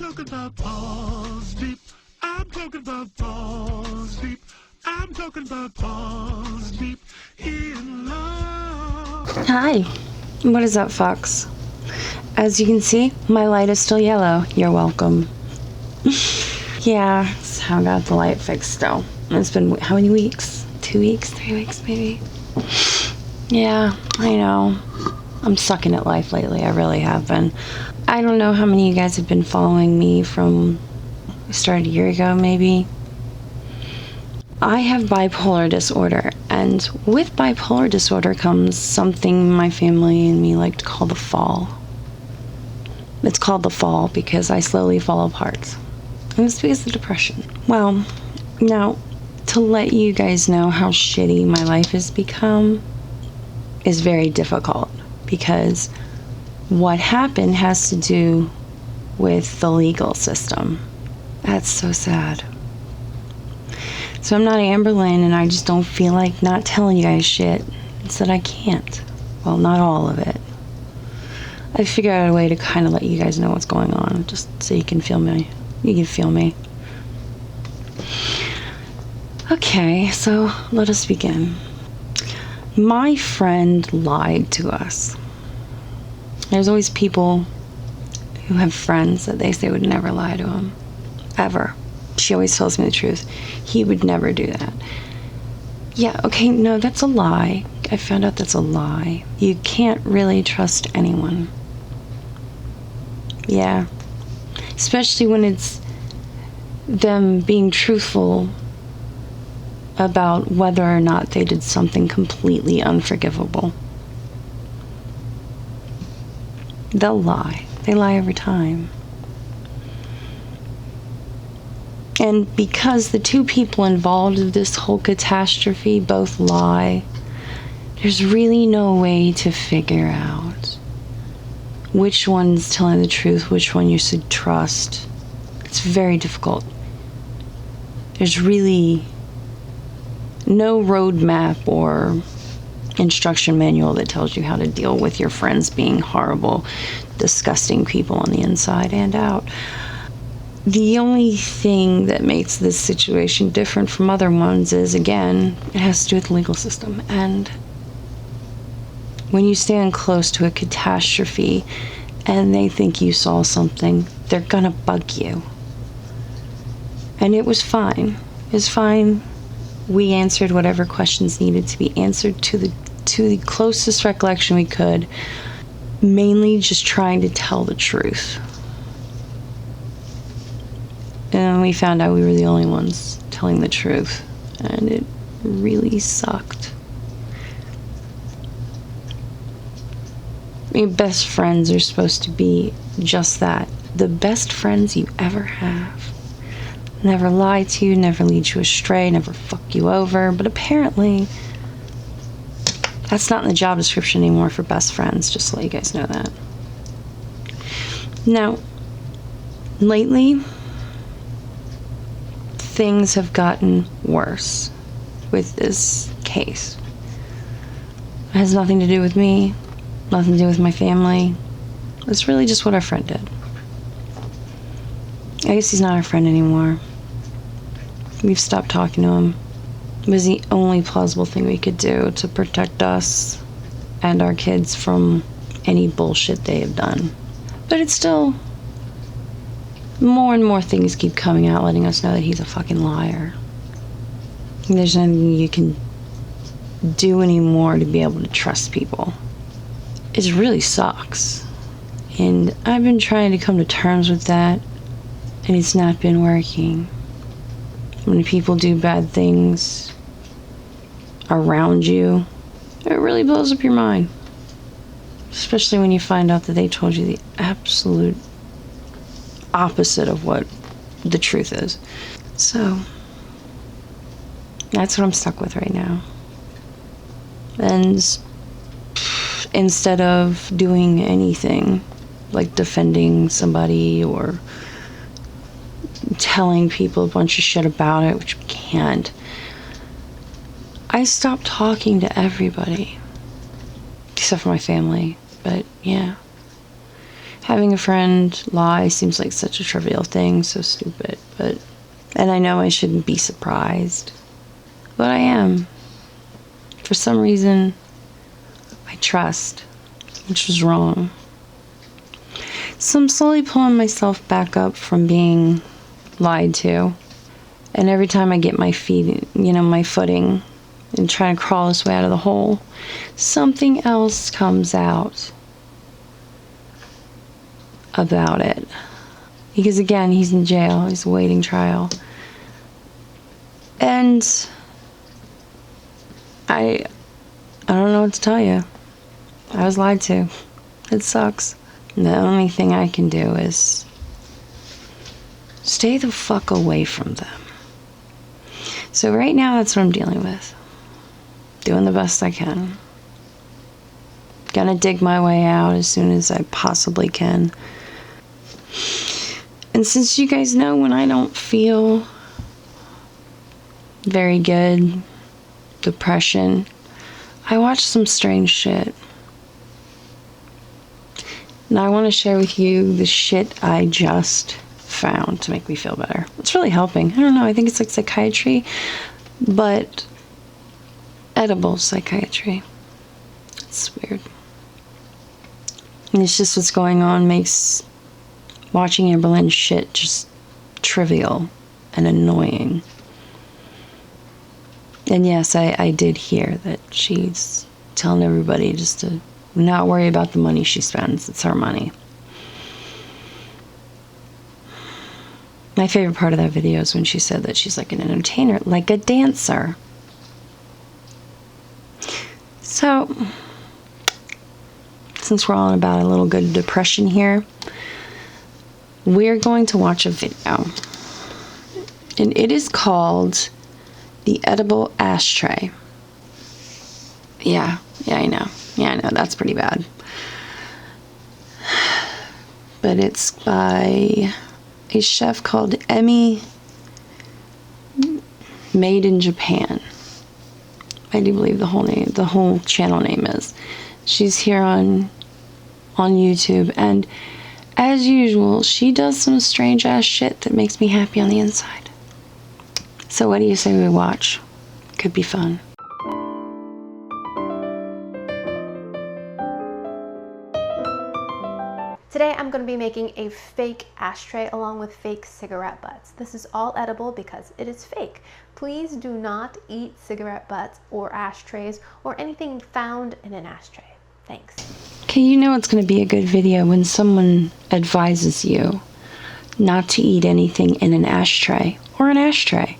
talking about balls deep. I'm talking about balls deep. I'm talking about balls deep in love. Hi, what is up, Fox? As you can see, my light is still yellow. You're welcome. Yeah, so I got the light fixed still. It's been how many weeks? 2 weeks? 3 weeks maybe? Yeah, I know. I'm sucking at life lately. I really have been. I don't know how many of you guys have been following me from, I started a year ago maybe. I have bipolar disorder, and with bipolar disorder comes something my family and me like to call the fall. It's called the fall because I slowly fall apart. And it's because of depression. Well, now, to let you guys know how shitty my life has become is very difficult, because what happened has to do with the legal system. That's so sad. So I'm not Amberlynn, and I just don't feel like not telling you guys shit. It's that I can't. Well, not all of it. I figured out a way to kind of let you guys know what's going on, just so you can feel me. You can feel me. Okay, so let us begin. My friend lied to us. There's always people who have friends that they say would never lie to them. Ever. She always tells me the truth. He would never do that. Yeah, okay, no, that's a lie. I found out that's a lie. You can't really trust anyone. Yeah. Especially when it's them being truthful about whether or not they did something completely unforgivable. They'll lie. They lie every time. And because the two people involved in this whole catastrophe both lie, there's really no way to figure out which one's telling the truth, which one you should trust. It's very difficult. There's really no roadmap or instruction manual that tells you how to deal with your friends being horrible, disgusting people on the inside and out. The only thing that makes this situation different from other ones is, again, it has to do with the legal system. And when you stand close to a catastrophe and they think you saw something, they're gonna bug you. And it was fine. It was fine. We answered whatever questions needed to be answered to the closest recollection we could, mainly just trying to tell the truth. And we found out we were the only ones telling the truth, and it really sucked. I mean, best friends are supposed to be just that. The best friends you ever have. Never lie to you, never lead you astray, never fuck you over. But apparently, that's not in the job description anymore for best friends, just to let you guys know that. Now, lately, things have gotten worse with this case. It has nothing to do with me, nothing to do with my family. It's really just what our friend did. I guess he's not our friend anymore. We've stopped talking to him. It was the only plausible thing we could do to protect us and our kids from any bullshit they have done. But it's still, more and more things keep coming out letting us know that he's a fucking liar. And there's nothing you can do anymore to be able to trust people. It really sucks. And I've been trying to come to terms with that, and it's not been working. When people do bad things around you, it really blows up your mind. Especially when you find out that they told you the absolute opposite of what the truth is. So, that's what I'm stuck with right now. And instead of doing anything, like defending somebody or telling people a bunch of shit about it, which we can't, I stopped talking to everybody except for my family. But yeah, Having a friend lie seems like such a trivial thing, so stupid, and I know I shouldn't be surprised, but I am. For some reason, I trust, which was wrong. So I'm slowly pulling myself back up from being lied to, and every time I get my feet, my footing, and try to crawl this way out of the hole, something else comes out about it. Because again, he's in jail, he's awaiting trial. And I don't know what to tell you. I was lied to. It sucks. And the only thing I can do is stay the fuck away from them. So right now, that's what I'm dealing with. Doing the best I can. Gonna dig my way out as soon as I possibly can. And since you guys know when I don't feel very good, depression, I watch some strange shit. And I want to share with you the shit I just found to make me feel better. It's really helping. I don't know, I think it's like psychiatry, but edible psychiatry. It's weird. And it's just what's going on makes watching Amberlynn's shit just trivial and annoying. And yes, I did hear that she's telling everybody just to not worry about the money she spends. It's her money. My favorite part of that video is when she said that she's like an entertainer, like a dancer. So, since we're all about a little good depression here, we're going to watch a video. And it is called The Edible Ashtray. Yeah, I know. That's pretty bad. But it's by a chef called Emmymadeinjapan. I do believe the whole channel name is. She's here on YouTube, and as usual, she does some strange ass shit that makes me happy on the inside. So what do you say we watch? Could be fun. Today I'm going to be making a fake ashtray along with fake cigarette butts. This is all edible because it is fake. Please do not eat cigarette butts or ashtrays or anything found in an ashtray. Thanks. Okay, you know it's going to be a good video when someone advises you not to eat anything in an ashtray or an ashtray.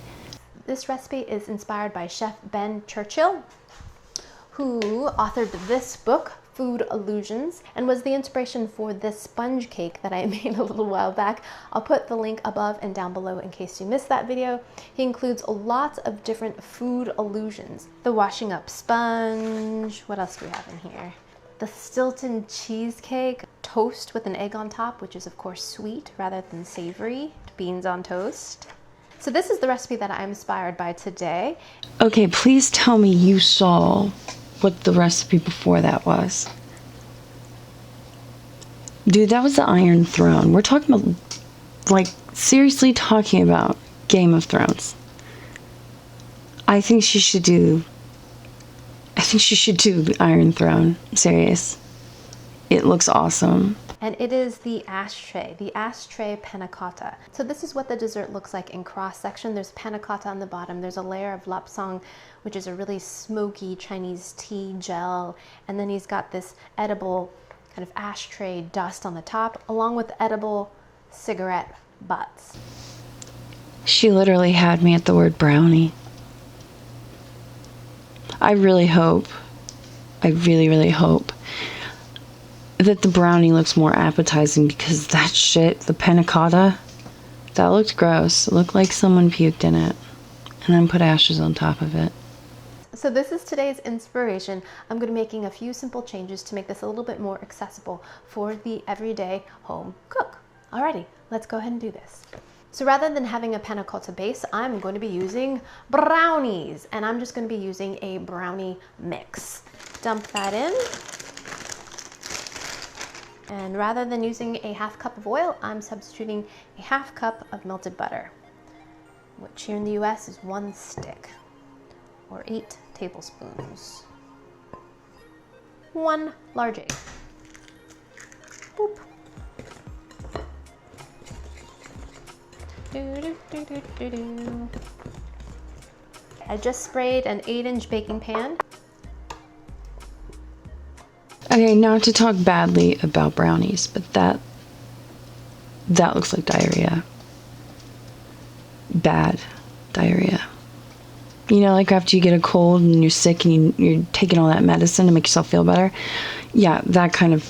This recipe is inspired by Chef Ben Churchill, who authored this book, Food Illusions, and was the inspiration for this sponge cake that I made a little while back. I'll put the link above and down below in case you missed that video. He includes lots of different food illusions. The washing up sponge, what else do we have in here? The Stilton cheesecake, toast with an egg on top, which is of course sweet rather than savory, beans on toast. So this is the recipe that I'm inspired by today. Okay, please tell me you saw what the recipe before that was. Dude, that was the Iron Throne. We're talking about, like, seriously talking about Game of Thrones. I think she should do the Iron Throne. I'm serious. It looks awesome. And it is the ashtray panna cotta. So this is what the dessert looks like in cross section. There's panna cotta on the bottom. There's a layer of lapsang, which is a really smoky Chinese tea gel. And then he's got this edible kind of ashtray dust on the top, along with edible cigarette butts. She literally had me at the word brownie. I really hope, I really hope that the brownie looks more appetizing, because that shit, the panna cotta, that looked gross. It looked like someone puked in it and then put ashes on top of it. So this is today's inspiration. I'm going to be making a few simple changes to make this a little bit more accessible for the everyday home cook. Alrighty, let's go ahead and do this. So rather than having a panna cotta base, I'm going to be using brownies, and I'm just going to be using a brownie mix. Dump that in. And rather than using a 1/2 cup of oil, I'm substituting a 1/2 cup of melted butter, which here in the US is 1 stick, or 8 tablespoons. 1 large egg. Boop. I just sprayed an 8-inch baking pan. Okay, not to talk badly about brownies, but that looks like diarrhea. Bad diarrhea. You know, like after you get a cold and you're sick and you're taking all that medicine to make yourself feel better. Yeah, that kind of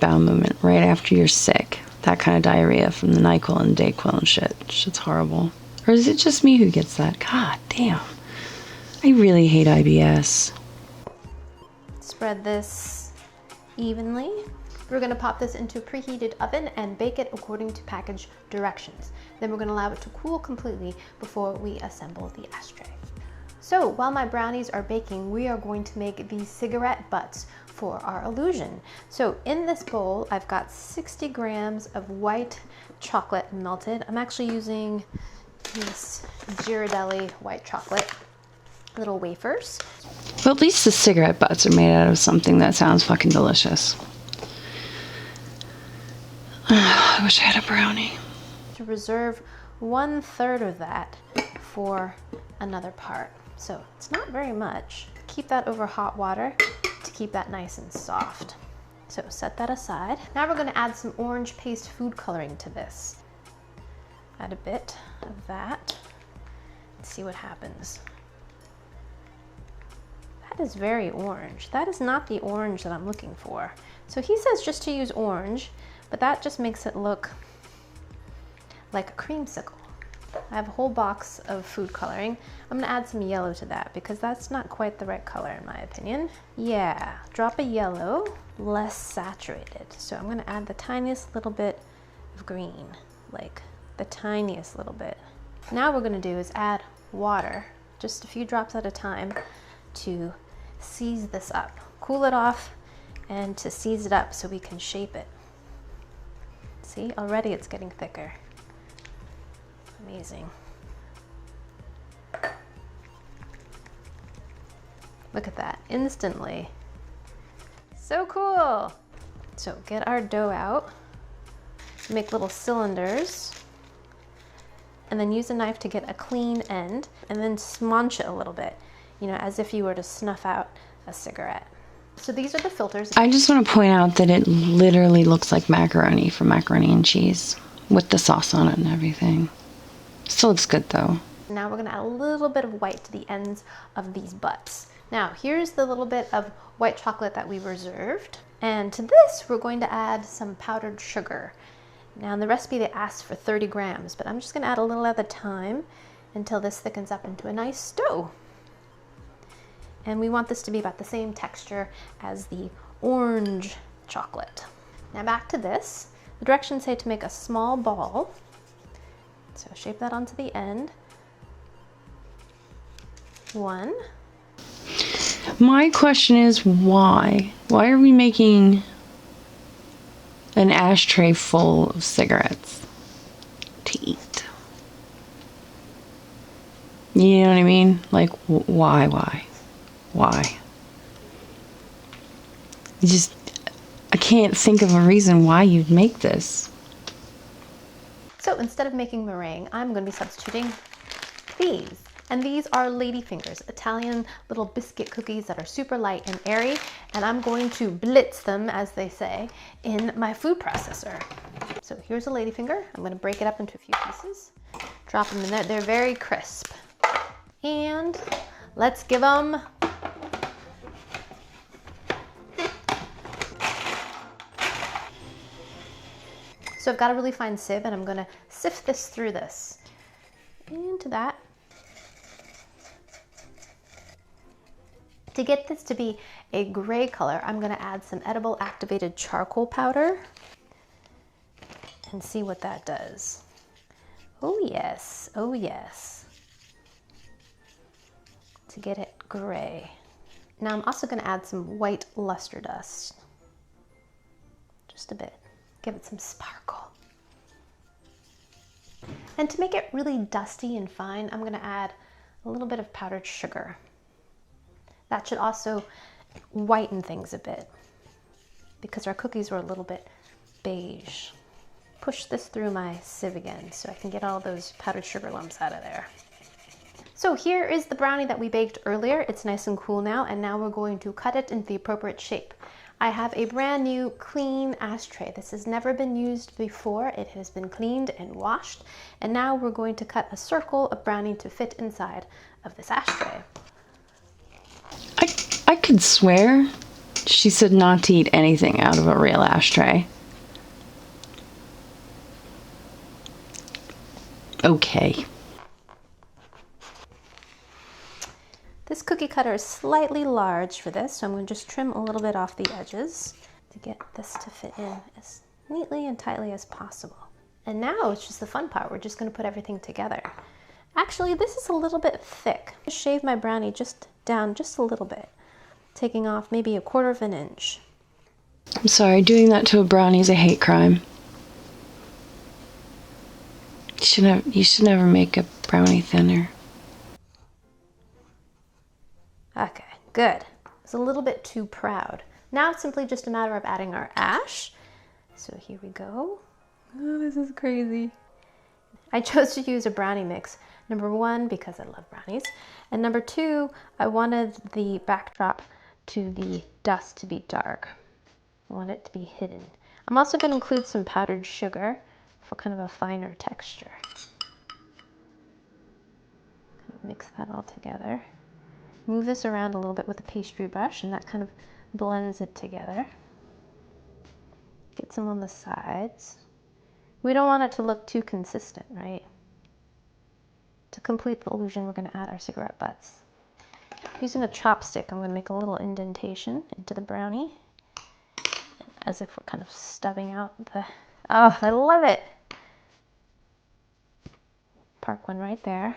bowel movement right after you're sick. That kind of diarrhea from the NyQuil and Dayquil and shit. Shit's horrible. Or is it just me who gets that? God damn. I really hate IBS. Spread this evenly. We're going to pop this into a preheated oven and bake it according to package directions. Then we're going to allow it to cool completely before we assemble the ashtray. So while my brownies are baking, we are going to make these cigarette butts for our illusion. So in this bowl, I've got 60 grams of white chocolate melted. I'm actually using this Ghirardelli white chocolate, little wafers. Well, at least the cigarette butts are made out of something that sounds fucking delicious. I wish I had a brownie. To reserve 1/3 of that for another part. So it's not very much. Keep that over hot water to keep that nice and soft. So set that aside. Now we're going to add some orange paste food coloring to this. Add a bit of that. Let's see what happens. That is very orange. That is not the orange that I'm looking for. So he says just to use orange, but that just makes it look like a creamsicle. I have a whole box of food coloring. I'm gonna add some yellow to that because that's not quite the right color in my opinion. Yeah, drop a yellow, less saturated. So I'm gonna add the tiniest little bit of green, like the tiniest little bit. Now what we're gonna do is add water, just a few drops at a time, to seize this up. Cool it off and to seize it up so we can shape it. See, already it's getting thicker. Amazing. Look at that, instantly. So cool. So get our dough out, make little cylinders, and then use a knife to get a clean end, and then smudge it a little bit, you know, as if you were to snuff out a cigarette. So these are the filters. I just want to point out that it literally looks like macaroni from Macaroni and Cheese with the sauce on it and everything. Still looks good though. Now we're gonna add a little bit of white to the ends of these butts. Now here's the little bit of white chocolate that we reserved. And to this, we're going to add some powdered sugar. Now in the recipe they asked for 30 grams, but I'm just gonna add a little at a time until this thickens up into a nice dough. And we want this to be about the same texture as the orange chocolate. Now back to this. The directions say to make a small ball. So shape that onto the end. 1. My question is why? Why are we making an ashtray full of cigarettes to eat? You know what I mean? Like, why? I can't think of a reason why you'd make this. So instead of making meringue, I'm going to be substituting these. And these are ladyfingers, Italian little biscuit cookies that are super light and airy. And I'm going to blitz them, as they say, in my food processor. So here's a ladyfinger. I'm going to break it up into a few pieces. Drop them in there. They're very crisp. And let's give them So I've got a really fine sieve and I'm gonna sift this through this. Into that. To get this to be a gray color, I'm gonna add some edible activated charcoal powder and see what that does. Oh yes, oh yes. To get it gray. Now I'm also gonna add some white luster dust. just a bit. Give it some sparkle. And to make it really dusty and fine, I'm going to add a little bit of powdered sugar. That should also whiten things a bit because our cookies were a little bit beige. Push this through my sieve again so I can get all those powdered sugar lumps out of there. So here is the brownie that we baked earlier. It's nice and cool now, and now we're going to cut it into the appropriate shape. I have a brand new clean ashtray. This has never been used before. It has been cleaned and washed, and now we're going to cut a circle of brownie to fit inside of this ashtray. I could swear she said not to eat anything out of a real ashtray. Okay. This cookie cutter is slightly large for this, so I'm going to just trim a little bit off the edges to get this to fit in as neatly and tightly as possible. And now it's just the fun part. We're just going to put everything together. Actually, this is a little bit thick. Just shave my brownie down just a little bit, taking off maybe 1/4 of an inch. I'm sorry, doing that to a brownie is a hate crime. You should never make a brownie thinner. Okay, good. It's a little bit too proud. Now it's simply just a matter of adding our ash. So here we go. Oh, this is crazy. I chose to use a brownie mix. Number 1, because I love brownies. And number 2, I wanted the backdrop to the dust to be dark. I want it to be hidden. I'm also going to include some powdered sugar for kind of a finer texture. Mix that all together. Move this around a little bit with a pastry brush, and that kind of blends it together. Get some on the sides. We don't want it to look too consistent, right? To complete the illusion, we're going to add our cigarette butts. Using a chopstick, I'm going to make a little indentation into the brownie, as if we're kind of stubbing out the... Oh, I love it! Park one right there.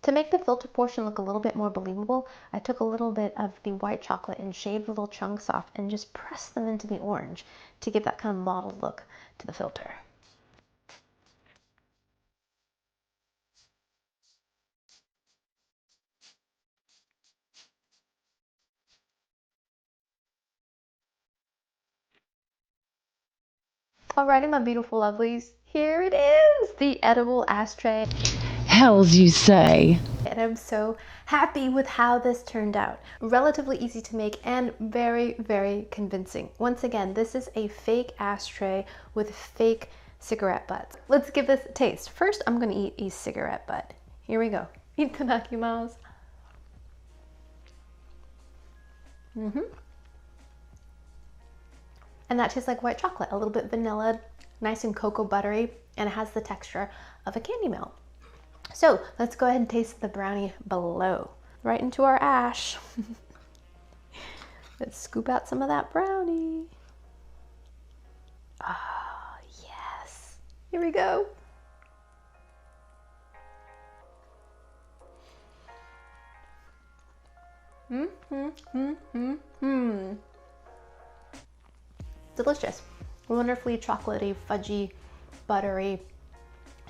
To make the filter portion look a little bit more believable, I took a little bit of the white chocolate and shaved little chunks off and just pressed them into the orange to give that kind of mottled look to the filter. Alrighty, my beautiful lovelies, here it is, the edible ashtray. Hells you say. And I'm so happy with how this turned out. Relatively easy to make and very, very convincing. Once again, this is a fake ashtray with fake cigarette butts. Let's give this a taste. First, I'm gonna eat a cigarette butt. Here we go. Itadakimasu. And that tastes like white chocolate, a little bit vanilla, nice and cocoa buttery, and it has the texture of a candy melt. So let's go ahead and taste the brownie below. Right into our ash. Let's scoop out some of that brownie. Oh, yes. Here we go. Delicious. Wonderfully chocolatey, fudgy, buttery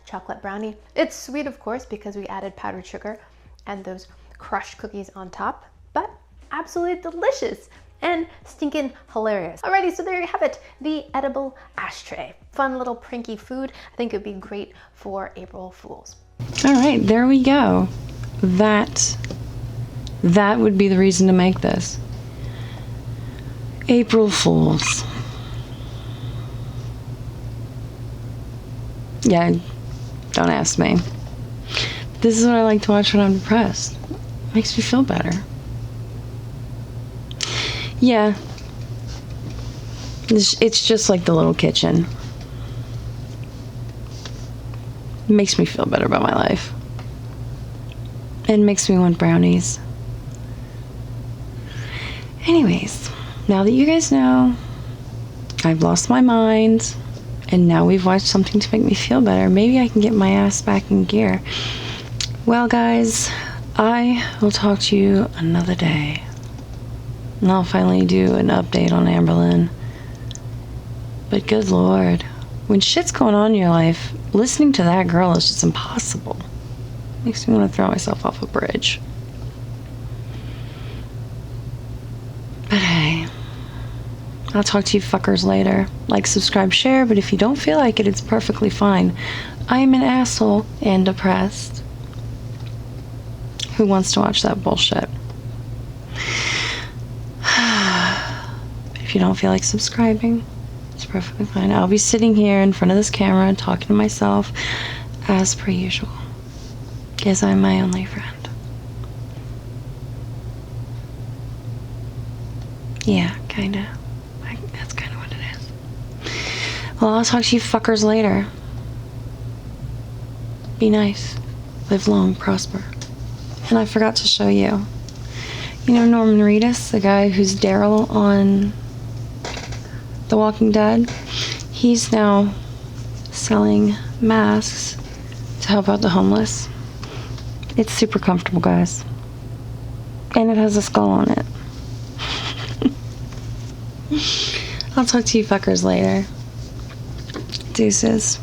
chocolate brownie. It's sweet, of course, because we added powdered sugar and those crushed cookies on top, but absolutely delicious and stinking hilarious. Alrighty, so there you have it, the edible ashtray. Fun little pranky food. I think it would be great for April Fools. All right, there we go. That would be the reason to make this. April Fools. Yeah, don't ask me. This is what I like to watch when I'm depressed. Makes me feel better. Yeah. It's just like the little kitchen. It makes me feel better about my life. And makes me want brownies. Anyways, now that you guys know, I've lost my mind, and now we've watched something to make me feel better, maybe I can get my ass back in gear. Well, guys, I will talk to you another day. And I'll finally do an update on Amberlynn. But good lord, when shit's going on in your life, listening to that girl is just impossible. Makes me want to throw myself off a bridge. But hey, I'll talk to you fuckers later. Like, subscribe, share, but if you don't feel like it, it's perfectly fine. I am an asshole and depressed. Who wants to watch that bullshit? If you don't feel like subscribing, it's perfectly fine. I'll be sitting here in front of this camera talking to myself as per usual. Because I'm my only friend. Yeah, kinda. That's kinda what it is. Well, I'll talk to you fuckers later. Be nice. Live long, prosper. And I forgot to show you. You know Norman Reedus, the guy who's Daryl on The Walking Dead? He's now selling masks to help out the homeless. It's super comfortable, guys. And it has a skull on it. I'll talk to you fuckers later. Deuces.